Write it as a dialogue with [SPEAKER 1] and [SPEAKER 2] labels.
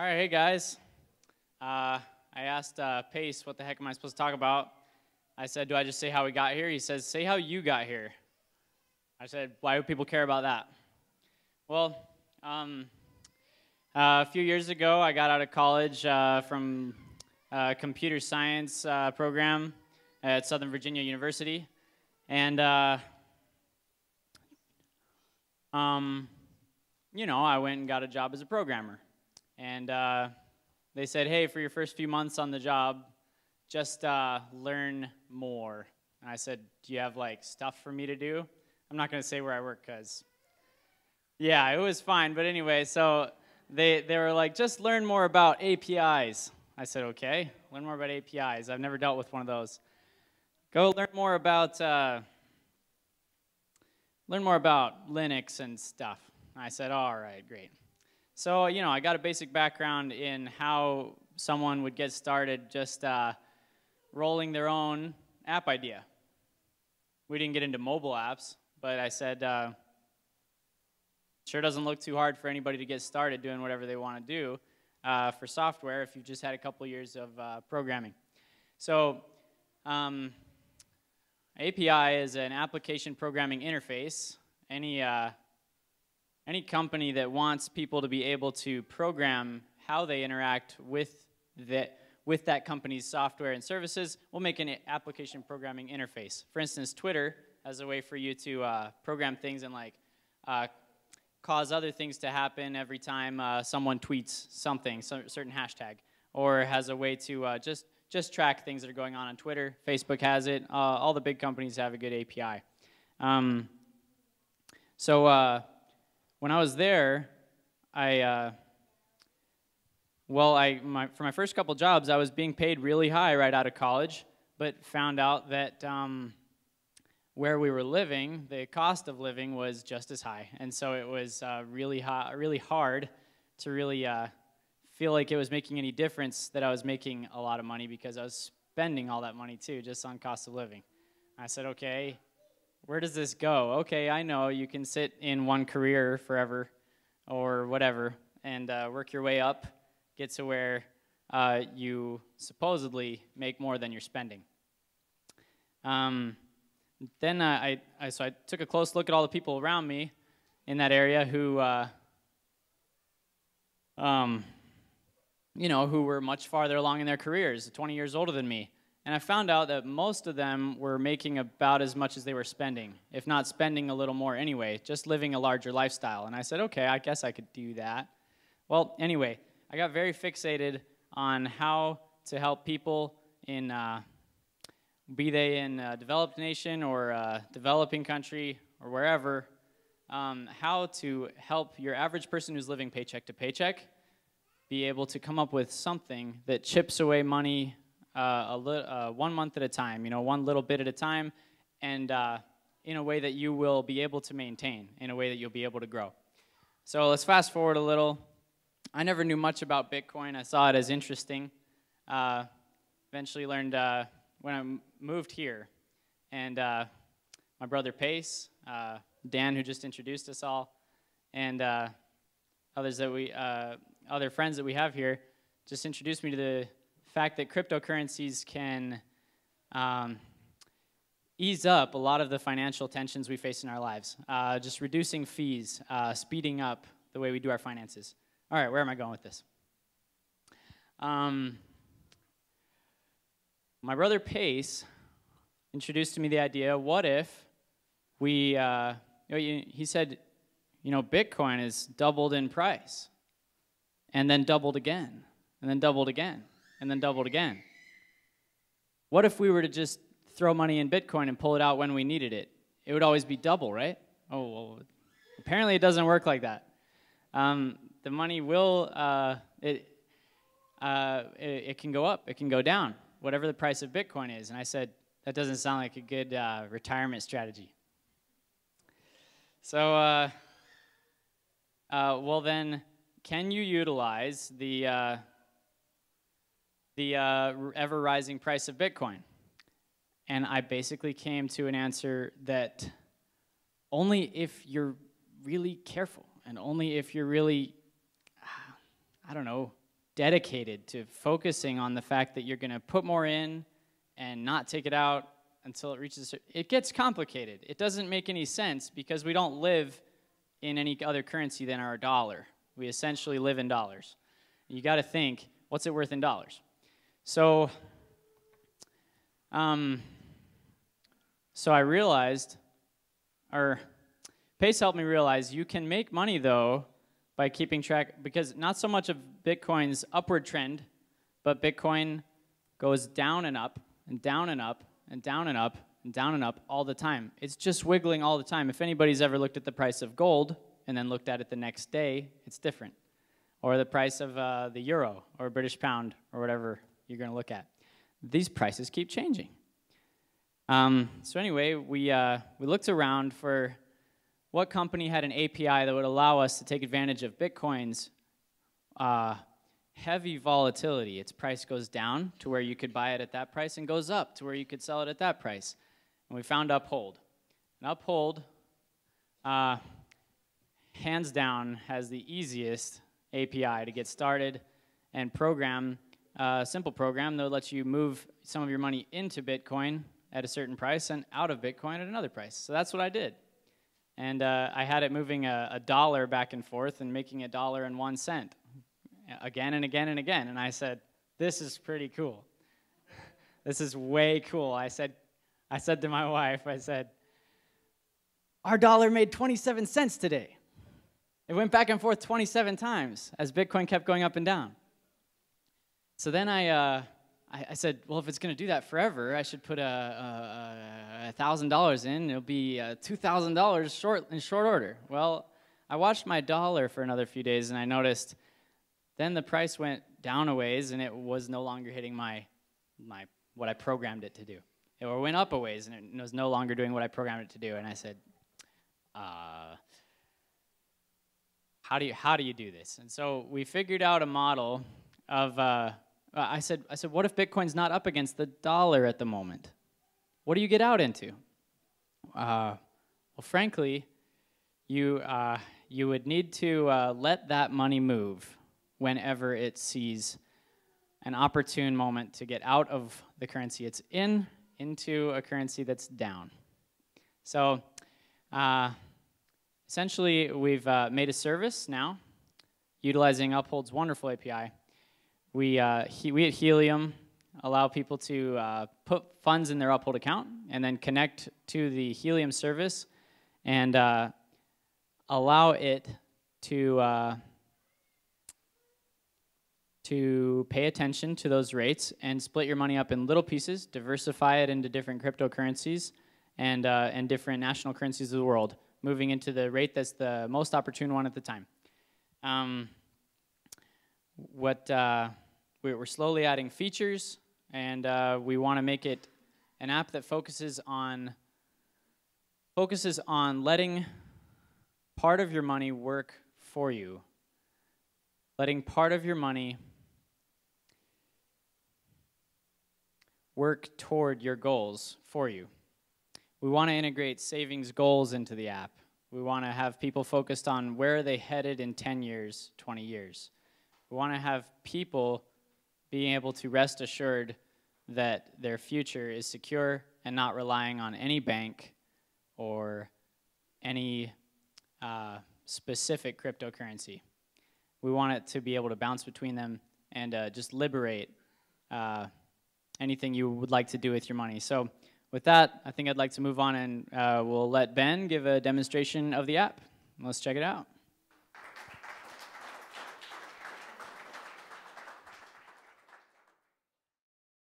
[SPEAKER 1] All right, hey guys. I asked Pace, what the heck am I supposed to talk about? I said, do I just say how we got here? He says, say how you got here. I said, why would people care about that? Well, a few years ago, I got out of college from a computer science program at Southern Virginia University. And, you know, I went and got a job as a programmer. And they said, hey, for your first few months on the job, just learn more. And I said, do you have, like, stuff for me to do? I'm not going to say where I work because, yeah, it was fine. But anyway, so they were like, just learn more about APIs. I said, okay, learn more about APIs. I've never dealt with one of those. Go learn more about Linux and stuff. I said, all right, great. So, you know, I got a basic background in how someone would get started just rolling their own app idea. We didn't get into mobile apps, but I said, sure doesn't look too hard for anybody to get started doing whatever they want to do for software if you've just had a couple years of programming. So, API is an application programming interface. Any company that wants people to be able to program how they interact with that company's software and services will make an application programming interface. For instance, Twitter has a way for you to program things and like cause other things to happen every time someone tweets something, some certain hashtag, or has a way to just track things that are going on Twitter. Facebook has it. All the big companies have a good API. When I was there, for my first couple jobs, I was being paid really high right out of college, but found out that where we were living, the cost of living was just as high, and so it was really hard to really feel like it was making any difference that I was making a lot of money because I was spending all that money too, just on cost of living. I said, okay, where does this go? Okay, I know you can sit in one career forever or whatever and work your way up, get to where you supposedly make more than you're spending. Then I took a close look at all the people around me in that area who, you know, who were much farther along in their careers, 20 years older than me. And I found out that most of them were making about as much as they were spending, if not spending a little more anyway, just living a larger lifestyle. And I said, okay, I guess I could do that. Well, anyway, I got very fixated on how to help people in, be they in a developed nation or a developing country or wherever, how to help your average person who's living paycheck to paycheck be able to come up with something that chips away money 1 month at a time, you know, one little bit at a time, and in a way that you will be able to maintain, in a way that you'll be able to grow. So let's fast forward a little. I never knew much about Bitcoin. I saw it as interesting. Eventually learned when I moved here, and my brother Pace, Dan, who just introduced us all, and other friends that we have here, just introduced me to the fact that cryptocurrencies can ease up a lot of the financial tensions we face in our lives, just reducing fees, speeding up the way we do our finances. All right, where am I going with this? My brother Pace introduced to me the idea, what if we, he said, you know, Bitcoin is doubled in price, and then doubled again, and then doubled again, and then doubled again. What if we were to just throw money in Bitcoin and pull it out when we needed it? It would always be double, right? Oh, well, apparently it doesn't work like that. The money will, it can go up, it can go down, whatever the price of Bitcoin is. And I said, that doesn't sound like a good retirement strategy. So, well then, can you utilize the ever-rising price of Bitcoin? And I basically came to an answer that only if you're really careful and only if you're really, I don't know, dedicated to focusing on the fact that you're going to put more in and not take it out until it reaches, it gets complicated. It doesn't make any sense because we don't live in any other currency than our dollar. We essentially live in dollars. You got to think, what's it worth in dollars? So I realized, or Pace helped me realize, you can make money though by keeping track, because not so much of Bitcoin's upward trend, but Bitcoin goes down and up and down and up and down and up and down and up all the time. It's just wiggling all the time. If anybody's ever looked at the price of gold and then looked at it the next day, it's different. Or the price of the euro or British pound or whatever you're going to look at. These prices keep changing. So anyway, we looked around for what company had an API that would allow us to take advantage of Bitcoin's heavy volatility. Its price goes down to where you could buy it at that price and goes up to where you could sell it at that price. And we found Uphold. And Uphold, hands down, has the easiest API to get started and program, a simple program that lets you move some of your money into Bitcoin at a certain price and out of Bitcoin at another price. So that's what I did. And I had it moving a dollar back and forth and making $1.01 again and again and again. And I said, this is pretty cool. This is way cool. I said to my wife, I said, our dollar made 27 cents today. It went back and forth 27 times as Bitcoin kept going up and down. So then I said, well, if it's going to do that forever, I should put $1,000 in. It'll be $2,000 in short order. Well, I watched my dollar for another few days, and I noticed then the price went down a ways, and it was no longer hitting what I programmed it to do. It went up a ways, and it was no longer doing what I programmed it to do. And I said, how do you do this? And so we figured out a model of. I said, what if Bitcoin's not up against the dollar at the moment? What do you get out into? Well, frankly, you would need to let that money move whenever it sees an opportune moment to get out of the currency it's in into a currency that's down. So essentially, we've made a service now utilizing Uphold's wonderful API. We at Heleum allow people to put funds in their Uphold account and then connect to the Heleum service and allow it to pay attention to those rates and split your money up in little pieces, diversify it into different cryptocurrencies and different national currencies of the world, moving into the rate that's the most opportune one at the time. We're slowly adding features, and we want to make it an app that focuses on letting part of your money work for you, letting part of your money work toward your goals for you. We want to integrate savings goals into the app. We want to have people focused on where are they headed in 10 years, 20 years. We want to have people being able to rest assured that their future is secure and not relying on any bank or any specific cryptocurrency. We want it to be able to bounce between them and just liberate anything you would like to do with your money. So with that, I think I'd like to move on and we'll let Ben give a demonstration of the app. Let's check it out.